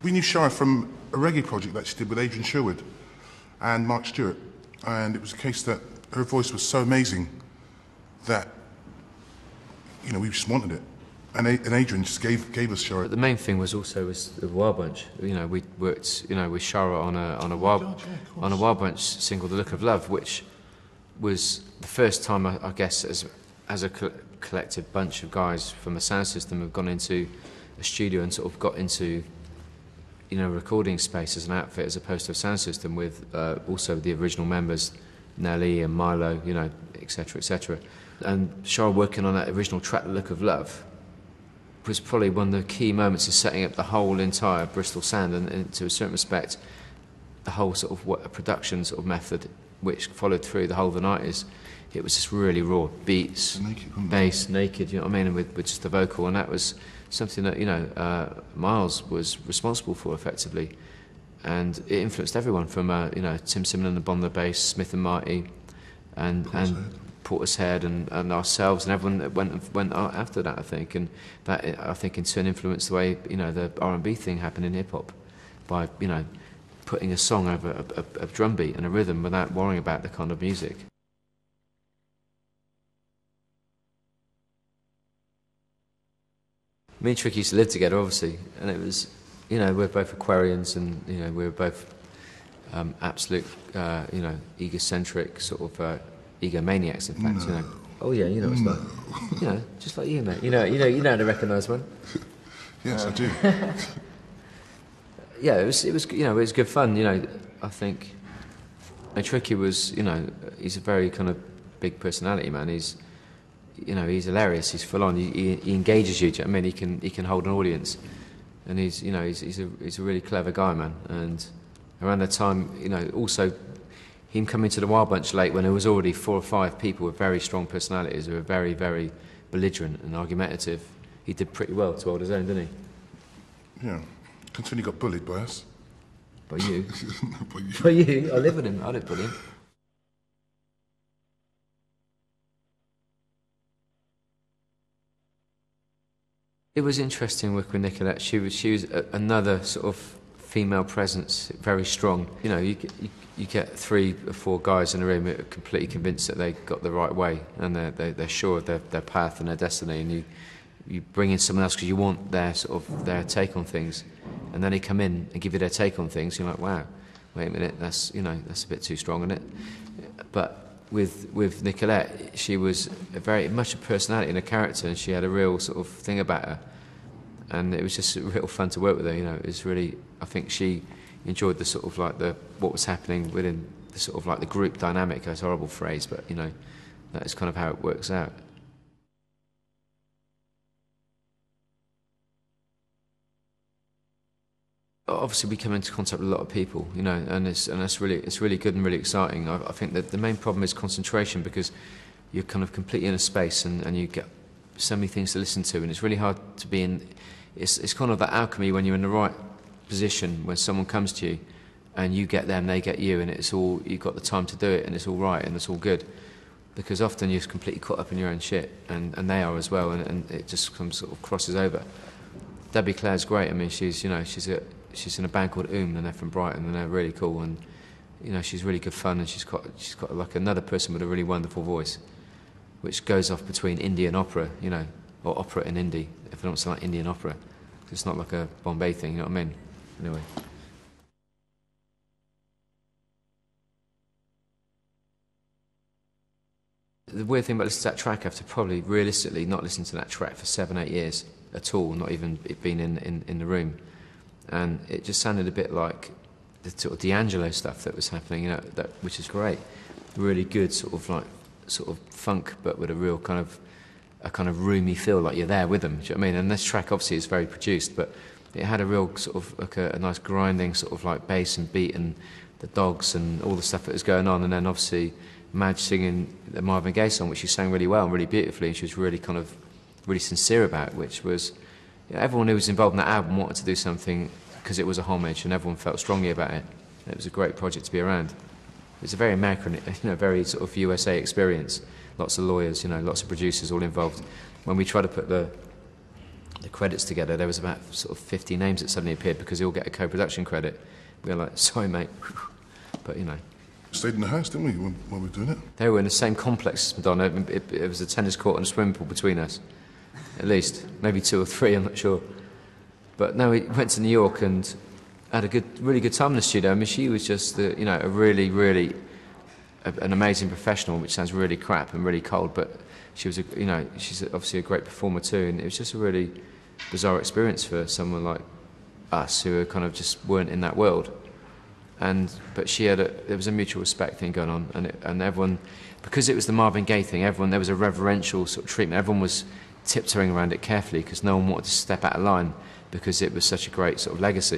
We knew Shara from a reggae project that she did with Adrian Sherwood and Mark Stewart, and it was a case that her voice was so amazing that, you know, we just wanted it. And Adrian just gave us Shara. But the main thing was the Wild Bunch. You know, we worked, you know, with Shara on a Wild Bunch single, "The Look of Love," which was the first time, I guess, as a collective bunch of guys from the sound system have gone into a studio and sort of got into, you know, recording space as an outfit as opposed to a sound system with also the original members, Nelly and Milo, you know, etc., etc. And Shara working on that original track, "The Look of Love," was probably one of the key moments of setting up the whole entire Bristol sound, and to a certain respect, the whole sort of production sort of method which followed through the whole of the 90s. It was just really raw beats, bass, naked, you know what I mean, and with just the vocal, and that was something that, you know, Miles was responsible for effectively, and it influenced everyone from you know, Tim Simon and the Bond, the bass, Smith and Marty, and Portishead and ourselves and everyone that went after that, I think, and that, I think, in turn influenced the way, you know, the R&B thing happened in hip hop by, you know, putting a song over a drum beat and a rhythm without worrying about the kind of music. Me and Trick used to live together, obviously, and it was, you know, we're both Aquarians, and, you know, we were both absolute, you know, egocentric, sort of egomaniacs, in fact, you know. Oh yeah, you know what it's like. You know, just like you, mate. You know how to recognise one. Yes, I do. Yeah, it was, you know, it was good fun. You know, I think, and Tricky was, you know, he's a very kind of big personality, man. He's, you know, he's hilarious. He's full on. He engages you. Do you know what I mean? He can hold an audience, and he's, you know, he's a really clever guy, man. And around the time, you know, also him coming to the Wild Bunch late when there was already 4 or 5 people with very strong personalities who were very, very belligerent and argumentative. He did pretty well to hold his own, didn't he? Yeah, considering he got bullied by us. By you? By you. By you? I live with him. I didn't bully him. It was interesting working with Nicolette. She was another sort of female presence, very strong. You know, you get 3 or 4 guys in a room who are completely convinced that they got the right way and they're sure of their path and their destiny, and you bring in someone else because you want their sort of their take on things, and then they come in and give you their take on things. You're like, wow, wait a minute, that's, you know, that's a bit too strong, isn't it? But with Nicolette, she was very much a personality and a character, and she had a real sort of thing about her, and it was just real fun to work with her. You know, it was really, I think she enjoyed the sort of like what was happening within the sort of like the group dynamic. That's a horrible phrase, but, you know, that is kind of how it works out. Obviously, we come into contact with a lot of people, you know, and it's really good and really exciting. I think that the main problem is concentration, because you're kind of completely in a space and you get so many things to listen to, and it's really hard to be in. It's kind of that alchemy when you're in the right position, when someone comes to you and you get them, they get you, and it's all, you've got the time to do it, and it's all right and it's all good. Because often you're completely caught up in your own shit, and they are as well, and it just comes sort of crosses over. Debbie Clare's great. I mean, she's, you know, she's in a band called and they're from Brighton, and they're really cool, and, you know, she's really good fun, and she's got like another person with a really wonderful voice, which goes off between indie and opera, you know, or opera and indie, if I don't sound like Indian opera. It's not like a Bombay thing, you know what I mean? Anyway. The weird thing about listening to that track, after probably realistically not listening to that track for 7, 8 years at all, not even it being in the room, and it just sounded a bit like the sort of D'Angelo stuff that was happening, you know, which is great, really good sort of funk, but with a real kind of roomy feel, like you're there with them. Do you know what I mean? And this track obviously is very produced, but it had a real sort of like a nice grinding sort of like bass and beat, and the dogs and all the stuff that was going on, and then obviously Madge singing the Marvin Gaye song, which she sang really well and really beautifully, and she was really kind of really sincere about, which was, you know, everyone who was involved in that album wanted to do something because it was a homage, and everyone felt strongly about it. And it was a great project to be around. It's a very American, you know, very sort of USA experience. Lots of lawyers, you know, lots of producers all involved. When we try to put the the credits together, there was about sort of 50 names that suddenly appeared because they all get a co-production credit. We were like, sorry mate, but you know. Stayed in the house, didn't we, when we were doing it? They were in the same complex as Madonna. It was a tennis court and a swimming pool between us, at least. Maybe 2 or 3, I'm not sure. But no, we went to New York and had a really good time in the studio. I mean, she was just, you know, a really an amazing professional, which sounds really crap and really cold, but she was, you know, she's obviously a great performer too, and it was just a really bizarre experience for someone like us who kind of just weren't in that world. But she had there was a mutual respect thing going on, and everyone, because it was the Marvin Gaye thing, there was a reverential sort of treatment. Everyone was tiptoeing around it carefully because no one wanted to step out of line because it was such a great sort of legacy.